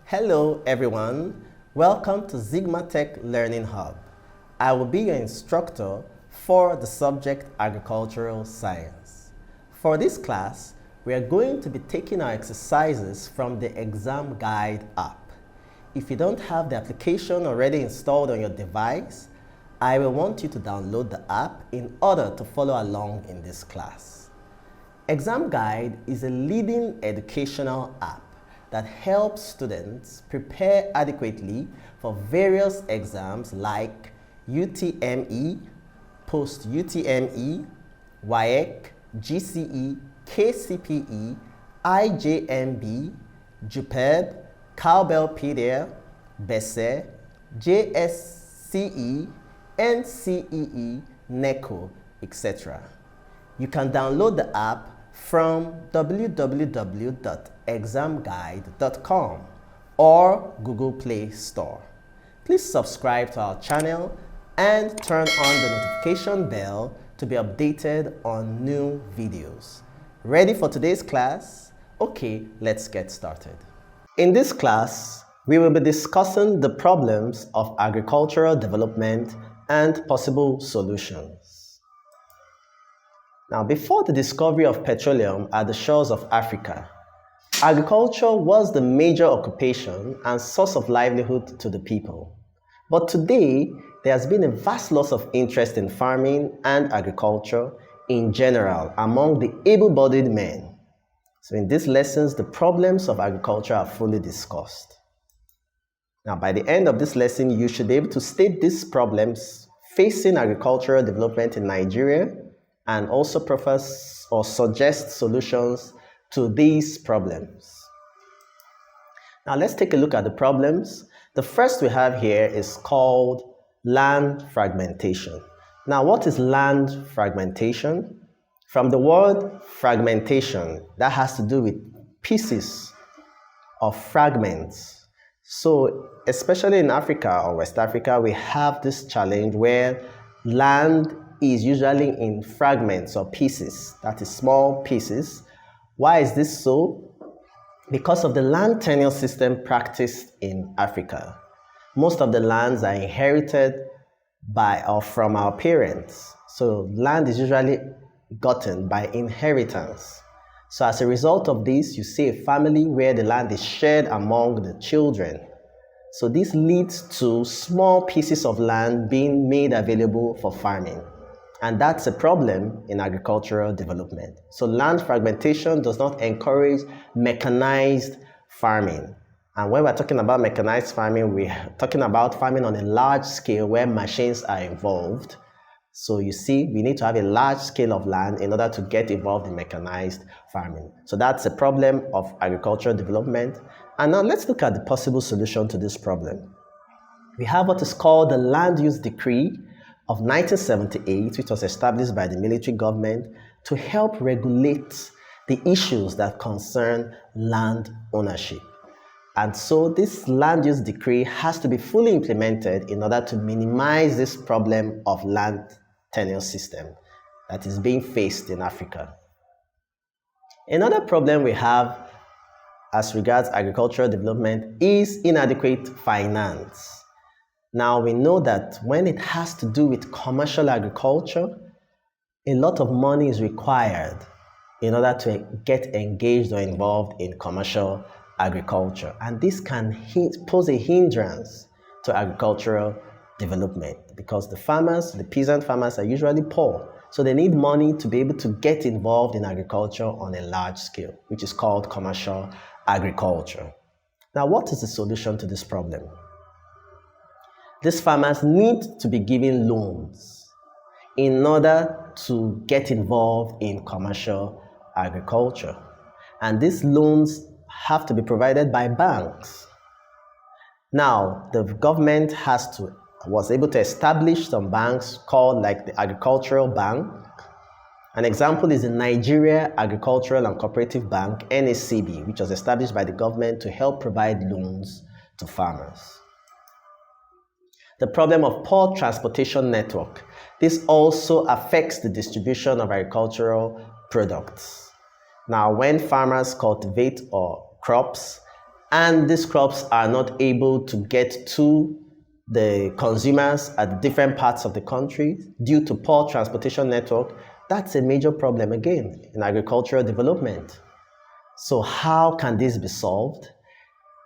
Hello everyone, welcome to Sigma Tech Learning Hub. I will be your instructor for the subject Agricultural Science. For this class, we are going to be taking our exercises from the Examguide app. If you don't have the application already installed on your device, I will want you to download the app in order to follow along in this class. Examguide is a leading educational app that helps students prepare adequately for various exams like UTME, post-UTME, WEAC, GCE, KCPE, IJMB, JUPEB, Cowbell-Pedia, Pests, SSCE, NCEE, NECO, etc. You can download the app from www.examguide.com or Google Play Store. Please subscribe to our channel and turn on the notification bell to be updated on new videos. Ready for today's class? Okay, let's get started. In this class, we will be discussing the problems of agricultural development and possible solutions. Now, before the discovery of petroleum at the shores of Africa, agriculture was the major occupation and source of livelihood to the people. But today, there has been a vast loss of interest in farming and agriculture in general among the able-bodied men. So in these lessons, the problems of agriculture are fully discussed. Now, by the end of this lesson, you should be able to state these problems facing agricultural development in Nigeria and also propose or suggest solutions to these problems. Now let's take a look at the problems. The first we have here is called land fragmentation. Now what is land fragmentation? From the word fragmentation, that has to do with pieces of fragments. So especially in Africa or West Africa, we have this challenge where land is usually in fragments or pieces, that is small pieces. Why is this so? Because of the land tenure system practiced in Africa. Most of the lands are inherited by or from our parents. So land is usually gotten by inheritance. So as a result of this, you see a family where the land is shared among the children. So this leads to small pieces of land being made available for farming. And that's a problem in agricultural development. So land fragmentation does not encourage mechanized farming. And when we're talking about mechanized farming, we're talking about farming on a large scale where machines are involved. So you see, we need to have a large scale of land in order to get involved in mechanized farming. So that's a problem of agricultural development. And now let's look at the possible solution to this problem. We have what is called the Land Use Decree of 1978, which was established by the military government to help regulate the issues that concern land ownership. And so this land use decree has to be fully implemented in order to minimize this problem of land tenure system that is being faced in Africa. Another problem we have as regards agricultural development is inadequate finance. Now we know that when it has to do with commercial agriculture, a lot of money is required in order to get engaged or involved in commercial agriculture. And this can pose a hindrance to agricultural development because the farmers, the peasant farmers, are usually poor. So they need money to be able to get involved in agriculture on a large scale, which is called commercial agriculture. Now, what is the solution to this problem? These farmers need to be given loans in order to get involved in commercial agriculture. And these loans have to be provided by banks. Now, the government was able to establish some banks called like the Agricultural Bank. An example is the Nigeria Agricultural and Cooperative Bank, NACB, which was established by the government to help provide loans to farmers. The problem of poor transportation network. This also affects the distribution of agricultural products. Now, when farmers cultivate or crops, and these crops are not able to get to the consumers at different parts of the country due to poor transportation network, that's a major problem again in agricultural development. So how can this be solved?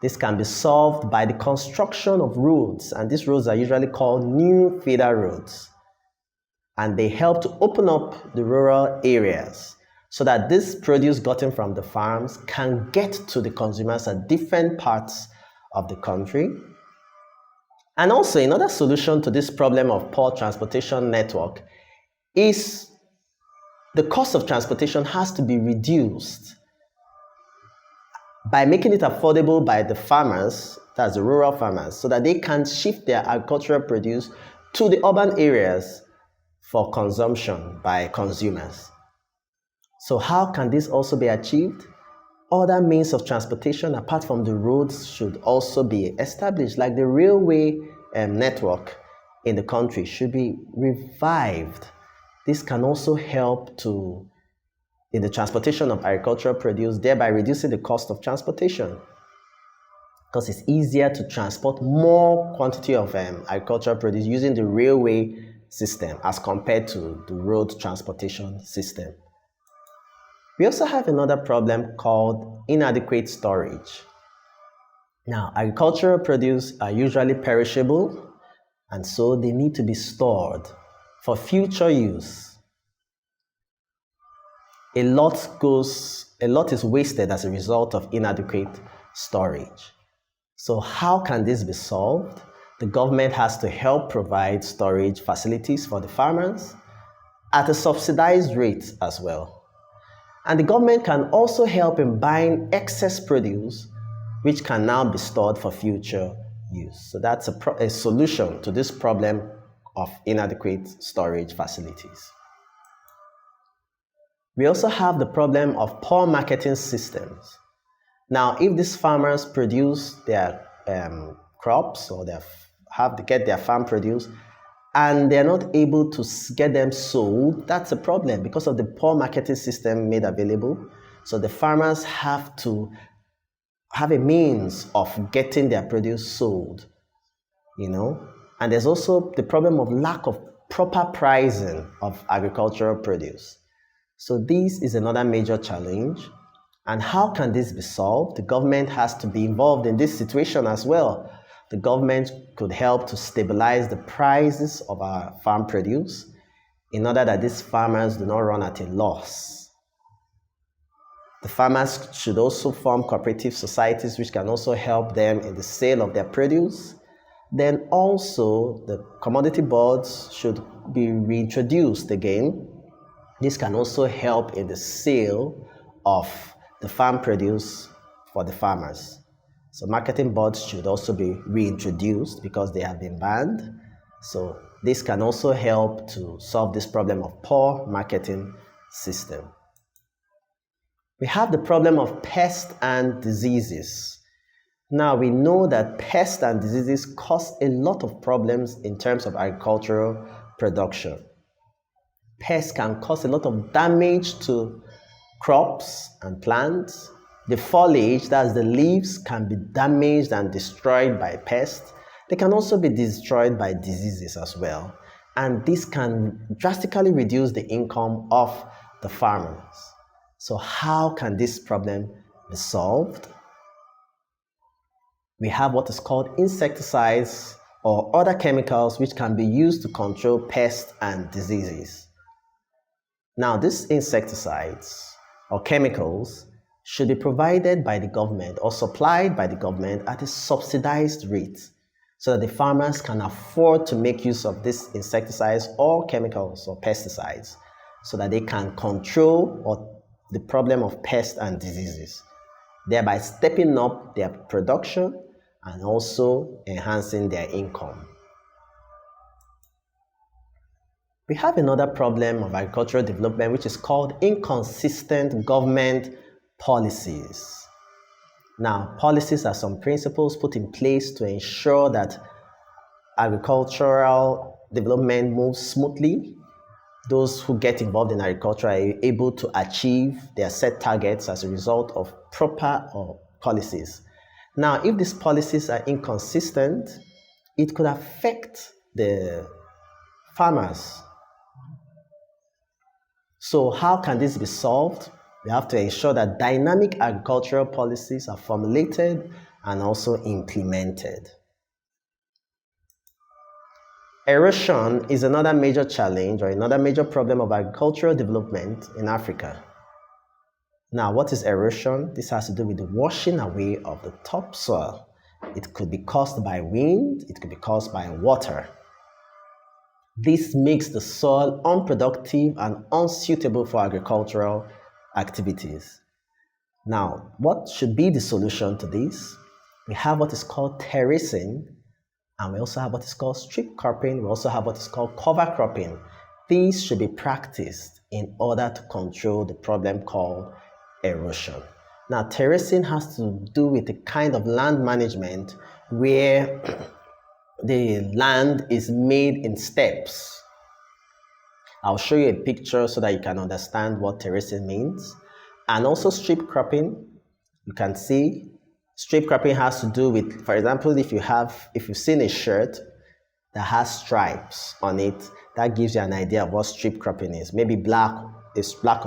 This can be solved by the construction of roads, and these roads are usually called new feeder roads. And they help to open up the rural areas so that this produce gotten from the farms can get to the consumers at different parts of the country. And also, another solution to this problem of poor transportation network is the cost of transportation has to be reduced by making it affordable by the farmers, that's the rural farmers, so that they can shift their agricultural produce to the urban areas for consumption by consumers. So how can this also be achieved? Other means of transportation apart from the roads should also be established, like the railway network in the country should be revived. This can also help in the transportation of agricultural produce, thereby reducing the cost of transportation, because it's easier to transport more quantity of agricultural produce using the railway system as compared to the road transportation system. We also have another problem called inadequate storage. Now, agricultural produce are usually perishable, and so they need to be stored for future use. A lot is wasted as a result of inadequate storage. So how can this be solved? The government has to help provide storage facilities for the farmers at a subsidized rate as well. And the government can also help in buying excess produce, which can now be stored for future use. So that's a solution to this problem of inadequate storage facilities. We also have the problem of poor marketing systems. Now, if these farmers produce their crops or have to get their farm produce and they're not able to get them sold, that's a problem because of the poor marketing system made available. So the farmers have to have a means of getting their produce sold, And there's also the problem of lack of proper pricing of agricultural produce. So this is another major challenge. And how can this be solved? The government has to be involved in this situation as well. The government could help to stabilize the prices of our farm produce in order that these farmers do not run at a loss. The farmers should also form cooperative societies which can also help them in the sale of their produce. Then also the commodity boards should be reintroduced again. This can also help in the sale of the farm produce for the farmers. So marketing boards should also be reintroduced because they have been banned. So this can also help to solve this problem of poor marketing system. We have the problem of pests and diseases. Now we know that pests and diseases cause a lot of problems in terms of agricultural production. Pests can cause a lot of damage to crops and plants. The foliage, that's the leaves, can be damaged and destroyed by pests. They can also be destroyed by diseases as well. And this can drastically reduce the income of the farmers. So how can this problem be solved? We have what is called insecticides or other chemicals which can be used to control pests and diseases. Now, these insecticides or chemicals should be provided by the government or supplied by the government at a subsidized rate so that the farmers can afford to make use of these insecticides or chemicals or pesticides so that they can control the problem of pests and diseases, thereby stepping up their production and also enhancing their income. We have another problem of agricultural development which is called inconsistent government policies. Now, policies are some principles put in place to ensure that agricultural development moves smoothly. Those who get involved in agriculture are able to achieve their set targets as a result of proper policies. Now, if these policies are inconsistent, it could affect the farmers. So how can this be solved? We have to ensure that dynamic agricultural policies are formulated and also implemented. Erosion is another major challenge or another major problem of agricultural development in Africa. Now, what is erosion? This has to do with the washing away of the topsoil. It could be caused by wind, it could be caused by water. This makes the soil unproductive and unsuitable for agricultural activities. Now, what should be the solution to this? We have what is called terracing, and we also have what is called strip cropping. We also have what is called cover cropping. These should be practiced in order to control the problem called erosion. Now, terracing has to do with the kind of land management where the land is made in steps. I'll show you a picture so that you can understand what terracing means. And also strip cropping, you can see strip cropping has to do with, for example, if you've seen a shirt that has stripes on it, that gives you an idea of what strip cropping is. Maybe a stripe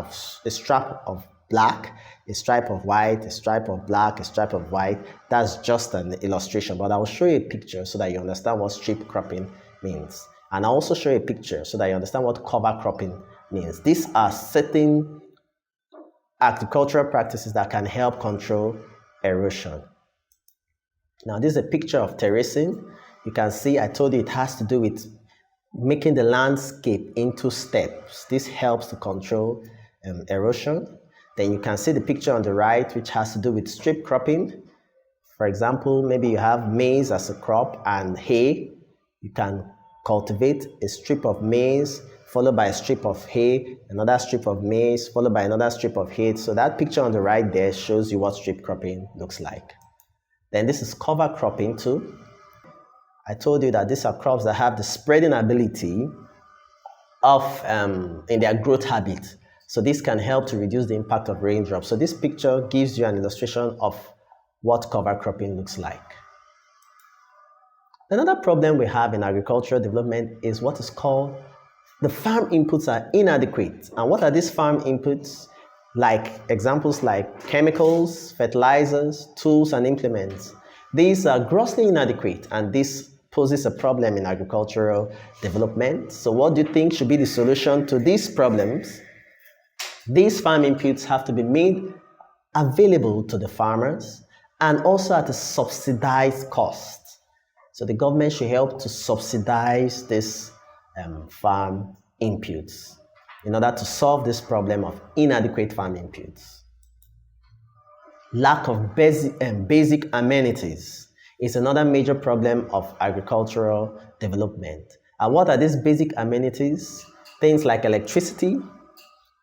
of black, a stripe of white, a stripe of black, a stripe of white. That's just an illustration, but I will show you a picture so that you understand what strip cropping means. And I'll also show you a picture so that you understand what cover cropping means. These are certain agricultural practices that can help control erosion. Now, this is a picture of terracing. You can see I told you it has to do with making the landscape into steps. This helps to control erosion. Then you can see the picture on the right, which has to do with strip cropping. For example, maybe you have maize as a crop and hay. You can cultivate a strip of maize, followed by a strip of hay, another strip of maize, followed by another strip of hay. So that picture on the right there shows you what strip cropping looks like. Then this is cover cropping too. I told you that these are crops that have the spreading ability of in their growth habit. So this can help to reduce the impact of raindrops. So this picture gives you an illustration of what cover cropping looks like. Another problem we have in agricultural development is what is called the farm inputs are inadequate. And what are these farm inputs? Like examples like chemicals, fertilizers, tools, and implements. These are grossly inadequate, and this poses a problem in agricultural development. So what do you think should be the solution to these problems? These farm inputs have to be made available to the farmers and also at a subsidized cost. So the government should help to subsidize these farm inputs in order to solve this problem of inadequate farm inputs. Lack of basic amenities is another major problem of agricultural development. And what are these basic amenities? Things like electricity,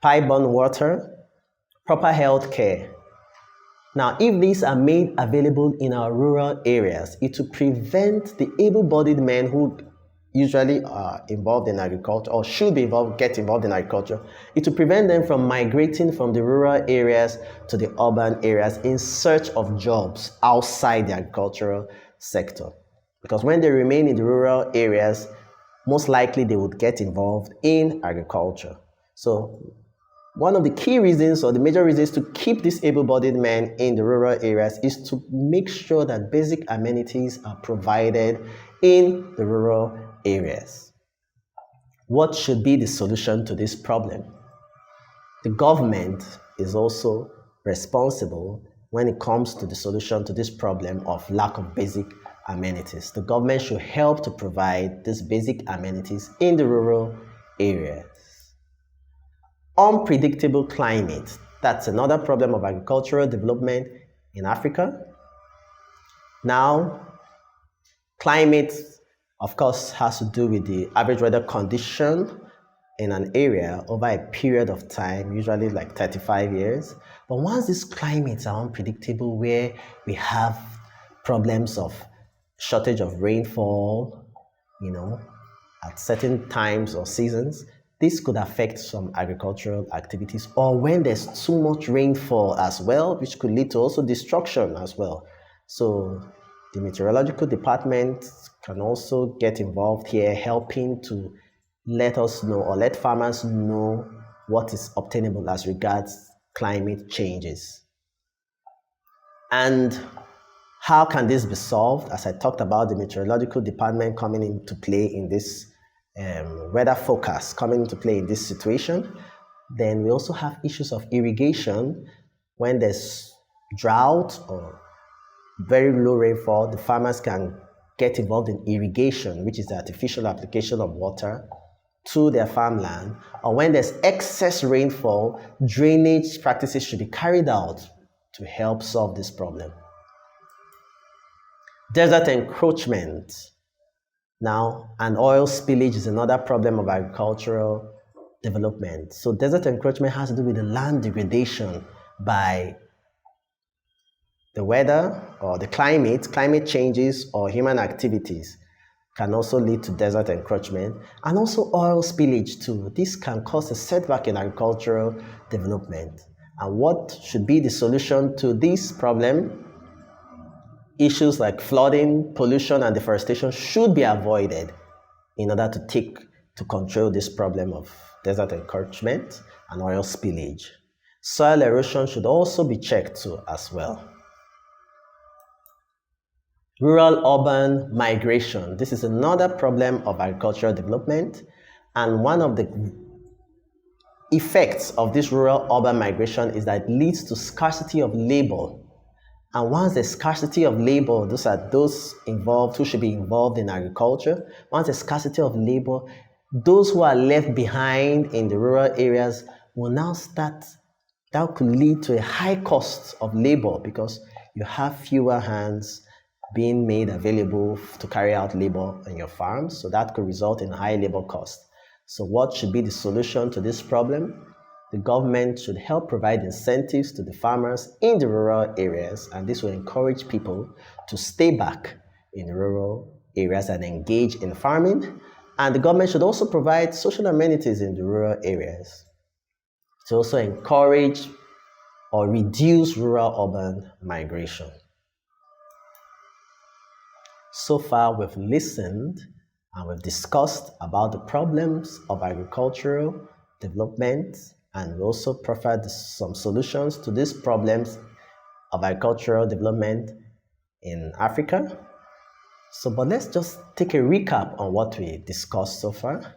pipe-borne water, proper health care. Now, if these are made available in our rural areas, it will prevent the able-bodied men who usually are involved in agriculture or should be get involved in agriculture. It will prevent them from migrating from the rural areas to the urban areas in search of jobs outside the agricultural sector. Because when they remain in the rural areas, most likely they would get involved in agriculture. So one of the key reasons or the major reasons to keep these able-bodied men in the rural areas is to make sure that basic amenities are provided in the rural areas. What should be the solution to this problem? The government is also responsible when it comes to the solution to this problem of lack of basic amenities. The government should help to provide these basic amenities in the rural areas. Unpredictable climate. That's another problem of agricultural development in Africa. Now, climate, of course, has to do with the average weather condition in an area over a period of time, usually like 35 years. But once these climates are unpredictable, where we have problems of shortage of rainfall, at certain times or seasons, this could affect some agricultural activities, or when there's too much rainfall as well, which could lead to also destruction as well. So the meteorological department can also get involved here, helping to let us know or let farmers know what is obtainable as regards climate changes. And how can this be solved? As I talked about the meteorological department coming into play in this weather forecast, coming into play in this situation. Then we also have issues of irrigation. When there's drought or very low rainfall, the farmers can get involved in irrigation, which is the artificial application of water to their farmland. Or when there's excess rainfall, drainage practices should be carried out to help solve this problem. Desert encroachment now, and oil spillage is another problem of agricultural development. So desert encroachment has to do with the land degradation by the weather or the climate changes or human activities can also lead to desert encroachment, and also oil spillage too. This can cause a setback in agricultural development. And what should be the solution to this problem? Issues like flooding, pollution, and deforestation should be avoided in order to control this problem of desert encroachment and oil spillage. Soil erosion should also be checked too as well. Rural-urban migration. This is another problem of agricultural development, and one of the effects of this rural-urban migration is that it leads to scarcity of labor. And once there's scarcity of labor, those are those involved who should be involved in agriculture. Once there's scarcity of labor, those who are left behind in the rural areas will now start, that could lead to a high cost of labor because you have fewer hands being made available to carry out labor on your farms. So that could result in high labor cost. So what should be the solution to this problem? The government should help provide incentives to the farmers in the rural areas, and this will encourage people to stay back in the rural areas and engage in farming. And the government should also provide social amenities in the rural areas to also encourage or reduce rural-urban migration. So far, we've listened and we've discussed about the problems of agricultural development, and we also proffered some solutions to these problems of agricultural development in Africa. But let's just take a recap on what we discussed so far.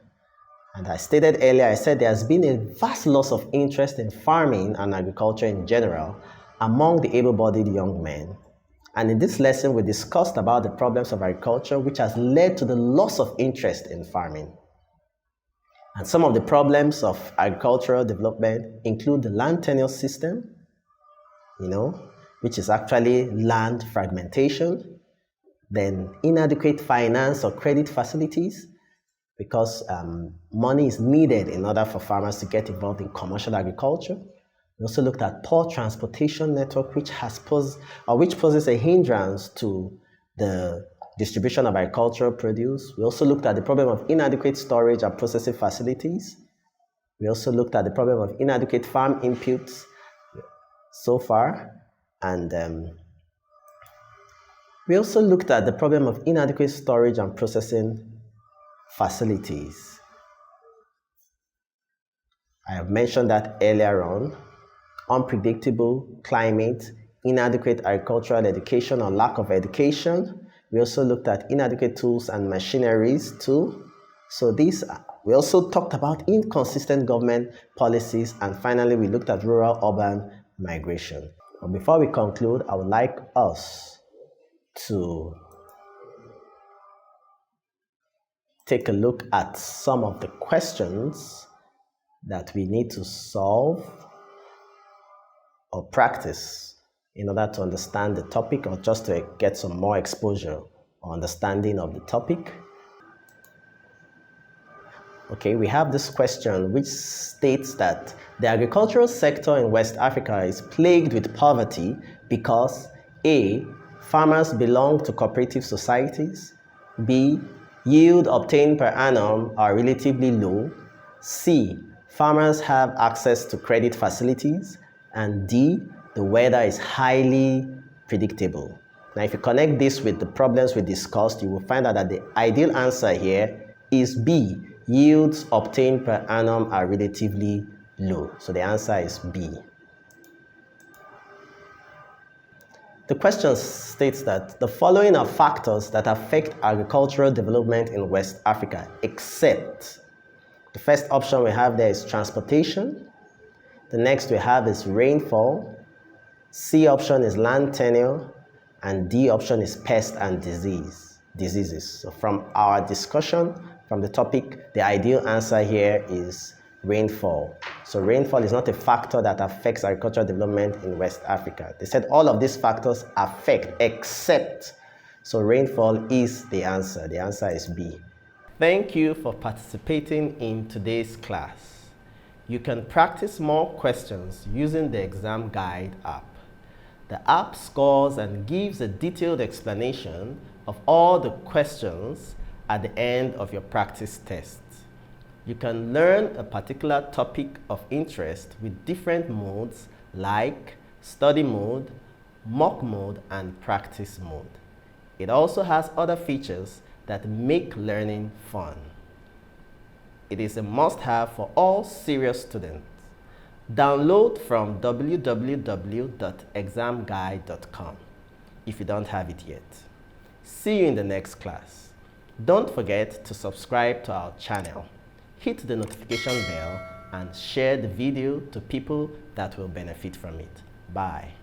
And I stated earlier, I said there has been a vast loss of interest in farming and agriculture in general among the able-bodied young men. And in this lesson, we discussed about the problems of agriculture, which has led to the loss of interest in farming. And some of the problems of agricultural development include the land tenure system, which is actually land fragmentation, then inadequate finance or credit facilities, because money is needed in order for farmers to get involved in commercial agriculture. We also looked at poor transportation network, which poses a hindrance to the distribution of agricultural produce. We also looked at the problem of inadequate storage and processing facilities. We also looked at the problem of inadequate farm inputs so far. And we also looked at the problem of inadequate storage and processing facilities. I have mentioned that earlier on. Unpredictable climate, inadequate agricultural education or lack of education. We also looked at inadequate tools and machineries too. We also talked about inconsistent government policies, and finally we looked at rural-urban migration. But before we conclude, I would like us to take a look at some of the questions that we need to solve or practice in order to understand the topic, or just to get some more exposure or understanding of the topic. Okay, we have this question which states that the agricultural sector in West Africa is plagued with poverty because A. Farmers belong to cooperative societies, B. Yield obtained per annum are relatively low, C. Farmers have access to credit facilities, and D. The weather is highly predictable. Now, if you connect this with the problems we discussed, you will find out that the ideal answer here is B. Yields obtained per annum are relatively low. So the answer is B. The question states that the following are factors that affect agricultural development in West Africa, except. The first option we have there is transportation. The next we have is rainfall. C option is land tenure. And D option is pest and diseases. So from our discussion, from the topic, the ideal answer here is rainfall. So rainfall is not a factor that affects agricultural development in West Africa. They said all of these factors affect except. So rainfall is the answer. The answer is B. Thank you for participating in today's class. You can practice more questions using the Examguide app. The app scores and gives a detailed explanation of all the questions at the end of your practice test. You can learn a particular topic of interest with different modes like study mode, mock mode, and practice mode. It also has other features that make learning fun. It is a must-have for all serious students. Download from www.examguide.com if you don't have it yet. See you in the next class. Don't forget to subscribe to our channel. Hit the notification bell and share the video to people that will benefit from it. Bye.